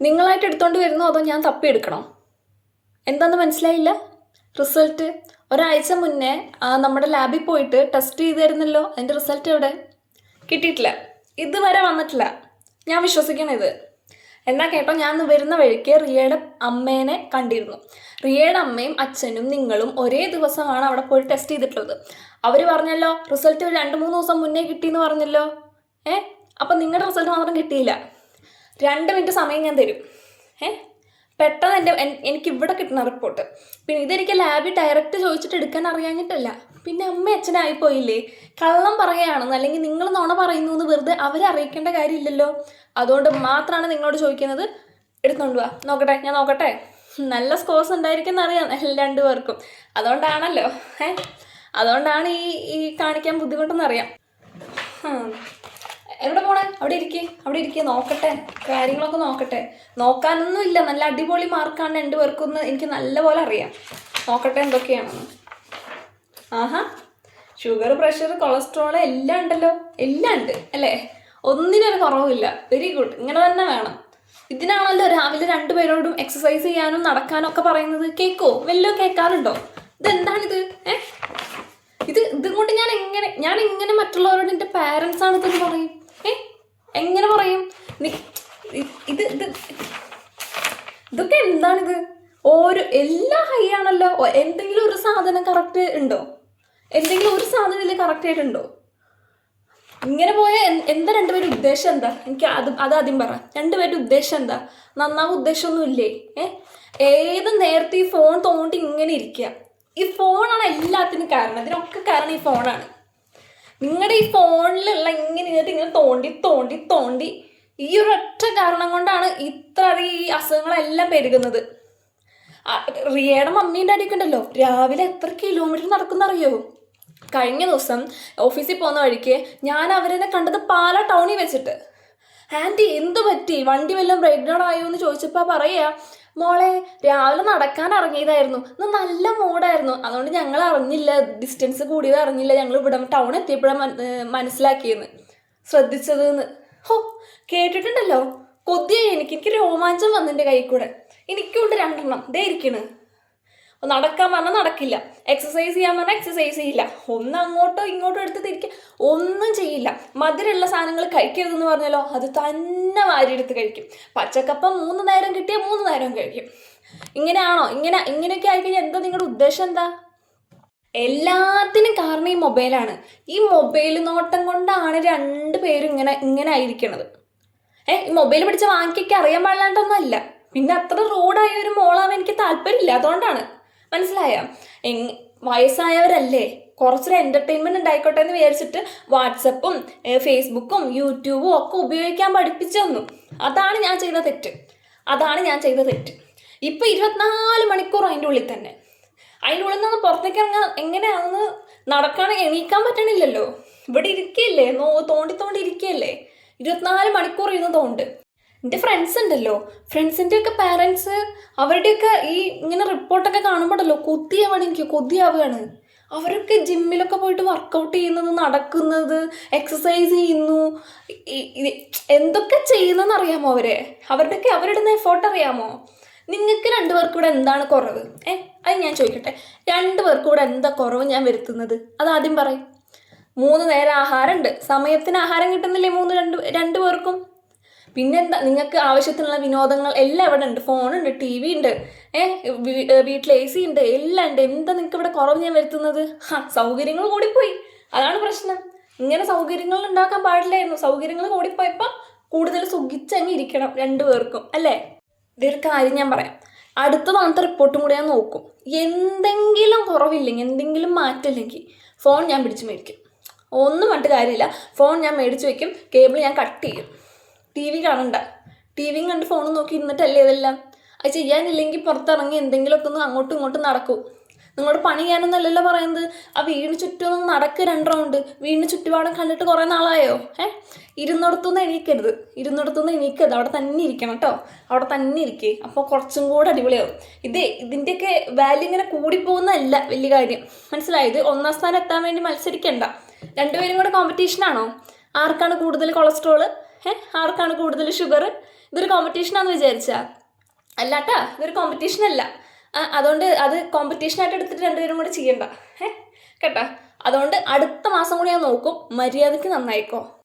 നിങ്ങളായിട്ട് എടുത്തോണ്ട് വരുന്നോ അതോ ഞാൻ തപ്പിയെടുക്കണോ? എന്താന്ന് മനസ്സിലായില്ല? റിസൾട്ട് ഒരാഴ്ച മുന്നേ നമ്മുടെ ലാബിൽ പോയിട്ട് ടെസ്റ്റ് ചെയ്തായിരുന്നല്ലോ. അതിൻ്റെ റിസൾട്ട് എവിടെ? കിട്ടിയിട്ടില്ല, ഇതുവരെ വന്നിട്ടില്ല. ഞാൻ വിശ്വസിക്കണം ഇത്. എന്നാ കേട്ടോ, ഞാൻ വരുന്ന വഴിക്ക് റിയയുടെ അമ്മേനെ കണ്ടിരുന്നു. റിയയുടെ അമ്മയും അച്ഛനും നിങ്ങളും ഒരേ ദിവസമാണ് അവിടെ പോയി ടെസ്റ്റ് ചെയ്തിട്ടുള്ളത്. അവർ പറഞ്ഞല്ലോ റിസൾട്ട് 2-3 ദിവസം മുന്നേ കിട്ടിയെന്ന് പറഞ്ഞല്ലോ. അപ്പം നിങ്ങളുടെ റിസൾട്ട് മാത്രം കിട്ടിയില്ല. 2 മിനിറ്റ് സമയം ഞാൻ തരും. പെട്ടെന്ന് എനിക്ക് ഇവിടെ കിട്ടുന്ന റിപ്പോർട്ട്. പിന്നെ ഇതെനിക്ക് ലാബിൽ ഡയറക്റ്റ് ചോദിച്ചിട്ട് എടുക്കാൻ അറിയാഞ്ഞിട്ടല്ല. പിന്നെ അമ്മ അച്ഛനായിപ്പോയില്ലേ, കള്ളം പറയുകയാണെന്ന് അല്ലെങ്കിൽ നിങ്ങൾ നുണ പറയുന്നു എന്ന് വെറുതെ അവരെ അറിയിക്കേണ്ട കാര്യമില്ലല്ലോ. അതുകൊണ്ട് മാത്രമാണ് നിങ്ങളോട് ചോദിക്കുന്നത്. എടുത്തോണ്ട് വാ, നോക്കട്ടെ, ഞാൻ നോക്കട്ടെ. നല്ല സ്കോർസ് ഉണ്ടായിരിക്കും അറിയാം 2 പേർക്കും. അതുകൊണ്ടാണല്ലോ അതുകൊണ്ടാണ് ഈ കാണിക്കാൻ ബുദ്ധിമുട്ടെന്നറിയാം. എവിടെ പോണേ? അവിടെ ഇരിക്കുക, നോക്കട്ടെ, കാര്യങ്ങളൊക്കെ നോക്കട്ടെ. നോക്കാനൊന്നും ഇല്ല, നല്ല അടിപൊളി മാർക്കാണ് 2 പേർക്കൊന്ന് എനിക്ക് നല്ലപോലെ അറിയാം. നോക്കട്ടെ എന്തൊക്കെയാണെന്ന്. ആഹാ, ഷുഗർ, പ്രഷർ, കൊളസ്ട്രോൾ എല്ലാം ഉണ്ടല്ലോ. എല്ലാം ഉണ്ട് അല്ലേ? ഒന്നിനൊരു കുറവില്ല. വെരി ഗുഡ്, ഇങ്ങനെ തന്നെ വേണം. ഇതിനാണല്ലോ രാവിലെ 2 പേരോടും എക്സസൈസ് ചെയ്യാനും നടക്കാനും ഒക്കെ പറയുന്നത്. കേൾക്കോ? വല്ലതും കേൾക്കാറുണ്ടോ? ഇതെന്താണിത്? ഇതും കൊണ്ട് ഞാൻ എങ്ങനെ മറ്റുള്ളവരോട് എൻ്റെ പാരൻസ് ആണ് ഇതെന്ന് പറയും? എങ്ങനെ പറയും? ഇതൊക്കെ എന്താണിത്? എല്ലാം ഹൈ ആണല്ലോ. എന്തെങ്കിലും ഒരു സാധനം കറക്റ്റ് ഉണ്ടോ? എന്തെങ്കിലും ഒരു സാധനം ഇതിൽ കറക്റ്റായിട്ടുണ്ടോ? ഇങ്ങനെ പോയാൽ എന്താ 2 പേരുടെ ഉദ്ദേശം എന്താ? എനിക്ക് അത് ആദ്യം പറ. 2 പേരുടെ ഉദ്ദേശം എന്താ? നന്നാവും ഉദ്ദേശമൊന്നും ഇല്ലേ? ഏത് നേരത്തെ ഈ ഫോൺ തോണ്ടി ഇങ്ങനെ ഇരിക്കുക. ഈ ഫോണാണ് എല്ലാത്തിനും കാരണം. ഇതിനൊക്കെ കാരണം ഈ ഫോണാണ്. നിങ്ങളുടെ ഈ ഫോണിലുള്ള ഇങ്ങനെ തോണ്ടി ഈ ഒരു ഒറ്റ കാരണം കൊണ്ടാണ് ഇത്രയധികം ഈ അസുഖങ്ങളെല്ലാം പെരുകുന്നത്. റിയയുടെ മമ്മീൻ്റെ അടിയൊക്കെ ഉണ്ടല്ലോ, രാവിലെ എത്ര കിലോമീറ്റർ നടക്കുന്നറിയോ? കഴിഞ്ഞ ദിവസം ഓഫീസിൽ പോകുന്ന വഴിക്ക് ഞാൻ അവരെന്നെ കണ്ടത് പാലാ ടൗണിൽ വെച്ചിട്ട്. ആൻറ്റി എന്തു പറ്റി, വണ്ടി വല്ലതും ബ്രേക്ക് ഡൗൺ ആയോ എന്ന് ചോദിച്ചപ്പോൾ പറയുക, മോളെ രാവിലെ നടക്കാൻ ഇറങ്ങിയതായിരുന്നു, ഇന്ന് നല്ല മൂടായിരുന്നു, അതുകൊണ്ട് ഞങ്ങൾ അറിഞ്ഞില്ല, ഡിസ്റ്റൻസ് കൂടിയത് അറിഞ്ഞില്ല, ഞങ്ങൾ ഇവിടെ ടൗൺ എത്തിയപ്പോഴാണ് മനസ്സിലാക്കിയെന്ന്, ശ്രദ്ധിച്ചതെന്ന്. കേട്ടിട്ടുണ്ടല്ലോ, കൊതിയായി എനിക്ക് രോമാഞ്ചം വന്നെൻ്റെ കൈ കൂടെ. എനിക്കുണ്ട് 2 എണ്ണം ദേ ഇരിക്കണ്. നടക്കാൻ പറഞ്ഞാൽ നടക്കില്ല, എക്സസൈസ് ചെയ്യാൻ പറഞ്ഞാൽ എക്സസൈസ് ചെയ്യില്ല, ഒന്ന് അങ്ങോട്ടോ ഇങ്ങോട്ടോ എടുത്ത് തിരിക്കുക, ഒന്നും ചെയ്യില്ല. മധുരമുള്ള സാധനങ്ങൾ കഴിക്കരുതെന്ന് പറഞ്ഞാലോ അത് തന്നെ വാരിയെടുത്ത് കഴിക്കും. പച്ചക്കപ്പം 3 നേരം കിട്ടിയാൽ 3 നേരം കഴിക്കും. ഇങ്ങനെയാണോ? ഇങ്ങനെയൊക്കെ ആയിക്കഴിഞ്ഞാൽ എന്താ നിങ്ങളുടെ ഉദ്ദേശം? എന്താ? എല്ലാത്തിനും കാരണം ഈ മൊബൈലാണ്. ഈ മൊബൈൽ നോട്ടം കൊണ്ടാണ് 2 പേരും ഇങ്ങനെ ആയിരിക്കണത്. ഈ മൊബൈൽ പിടിച്ച് വാങ്ങിക്കൊക്കെ അറിയാൻ പാടില്ലാണ്ടൊന്നും അല്ല. പിന്നെ അത്ര റോഡായ ഒരു മോളാവാൻ എനിക്ക് താല്പര്യമില്ല, അതുകൊണ്ടാണ്. മനസ്സിലായ? വയസ്സായവരല്ലേ, കുറച്ചൊരു എൻ്റർടൈൻമെൻറ്റ് ഉണ്ടായിക്കോട്ടെ എന്ന് വിചാരിച്ചിട്ട് വാട്സപ്പും ഫേസ്ബുക്കും യൂട്യൂബും ഒക്കെ ഉപയോഗിക്കാൻ പഠിപ്പിച്ചു തന്നു. അതാണ് ഞാൻ ചെയ്ത തെറ്റ്. ഇപ്പം 24 മണിക്കൂർ അതിൻ്റെ ഉള്ളിൽ തന്നെ. അതിൻ്റെ ഉള്ളിൽ നിന്ന് പുറത്തേക്ക് എങ്ങനെയാണെന്ന് നടക്കാൻ എണീക്കാൻ പറ്റണില്ലല്ലോ. ഇവിടെ ഇരിക്കുകയല്ലേ, തോണ്ടി ഇരിക്കുകയല്ലേ, 24 മണിക്കൂർ ഇരുന്ന് തോണ്ട്. എൻ്റെ ഫ്രണ്ട്സ് ഉണ്ടല്ലോ, ഫ്രണ്ട്സിൻ്റെ ഒക്കെ പാരൻസ്, അവരുടെയൊക്കെ ഇങ്ങനെ റിപ്പോർട്ടൊക്കെ കാണുമ്പോഴല്ലോ കൊതിയാവുകയാണ്. അവരൊക്കെ ജിമ്മിലൊക്കെ പോയിട്ട് വർക്കൗട്ട് ചെയ്യുന്നത്, നടക്കുന്നത്, എക്സസൈസ് ചെയ്യുന്നു, എന്തൊക്കെ ചെയ്യുന്നതെന്ന് അറിയാമോ? അവരുടെ എഫോർട്ട് അറിയാമോ? നിങ്ങൾക്ക് 2 പേർക്ക് കൂടെ എന്താണ് കുറവ്? അത് ഞാൻ ചോദിക്കട്ടെ, 2 പേർക്ക് കൂടെ എന്താ കുറവ് ഞാൻ വരുത്തുന്നത്? അതാദ്യം പറയും. 3 നേരം ആഹാരമുണ്ട്, സമയത്തിന് ആഹാരം കിട്ടുന്നില്ലേ 2 പേർക്കും? പിന്നെന്താ, നിങ്ങൾക്ക് ആവശ്യത്തിനുള്ള വിനോദങ്ങൾ എല്ലാം ഇവിടെ ഉണ്ട്. ഫോണുണ്ട്, TV ഉണ്ട്, വീട്ടിൽ AC ഉണ്ട്, എല്ലാം ഉണ്ട്. എന്താ നിങ്ങൾക്ക് ഇവിടെ കുറവ് ഞാൻ വരുത്തുന്നത്? സൗകര്യങ്ങൾ കൂടിപ്പോയി, അതാണ് പ്രശ്നം. ഇങ്ങനെ സൗകര്യങ്ങൾ ഉണ്ടാക്കാൻ പാടില്ലായിരുന്നു. സൗകര്യങ്ങൾ കൂടിപ്പോയപ്പോൾ കൂടുതൽ സുഖിച്ചങ്ങ് ഇരിക്കണം 2 പേർക്കും, അല്ലേ? ഇതൊരു കാര്യം ഞാൻ പറയാം, അടുത്ത തവണത്തെ റിപ്പോർട്ടും കൂടെ ഞാൻ നോക്കും. എന്തെങ്കിലും കുറവില്ലെങ്കിൽ, എന്തെങ്കിലും മാറ്റമില്ലെങ്കിൽ ഫോൺ ഞാൻ പിടിച്ച് മേടിക്കും. ഒന്നും പറഞ്ഞിട്ട് കാര്യമില്ല, ഫോൺ ഞാൻ മേടിച്ച് വയ്ക്കും, കേബിൾ ഞാൻ കട്ട് ചെയ്യും. TV കാണണ്ട, TV കണ്ട് ഫോൺ നോക്കി ഇരുന്നിട്ടല്ലേ ഇതെല്ലാം. അത് ചെയ്യാനില്ലെങ്കിൽ പുറത്തിറങ്ങി എന്തെങ്കിലുമൊക്കെ ഒന്ന് അങ്ങോട്ടും ഇങ്ങോട്ടും നടക്കൂ. നിങ്ങളോട് പണി ചെയ്യാനൊന്നല്ലല്ലോ പറയുന്നത്. ആ വീടിന് ചുറ്റും ഒന്ന് നടക്ക് 2 റൗണ്ട്. വീടിന് ചുറ്റുപാടും കണ്ടിട്ട് കുറേ നാളായോ? ഇരുന്നിടത്തുനിന്ന് എണീക്കരുത്, അവിടെ തന്നെ ഇരിക്കണം കേട്ടോ. അവിടെ തന്നെ ഇരിക്കേ, അപ്പോൾ കുറച്ചും കൂടെ അടിപൊളിയാവും. ഇതിൻ്റെയൊക്കെ വാല്യൂ ഇങ്ങനെ കൂടിപ്പോകുന്നതല്ല വലിയ കാര്യം, മനസ്സിലായത്? 1ാം സ്ഥാനം എത്താൻ വേണ്ടി മത്സരിക്കണ്ട. 2 പേരും കൂടെ കോമ്പറ്റീഷനാണോ? ആർക്കാണ് കൂടുതൽ കൊളസ്ട്രോള്? ആർക്കാണ് കൂടുതൽ ഷുഗർ? ഇതൊരു കോമ്പറ്റീഷനാണെന്ന് വിചാരിച്ചാ അല്ലാട്ടാ, ഇതൊരു കോമ്പറ്റീഷൻ അല്ല. അതുകൊണ്ട് അത് കോമ്പറ്റീഷനായിട്ട് എടുത്തിട്ട് രണ്ടുപേരും കൂടെ ചെയ്യണ്ട കേട്ടാ. അതുകൊണ്ട് അടുത്ത മാസം കൂടി ഞാൻ നോക്കും, മര്യാദയ്ക്ക് നന്നായിക്കോ.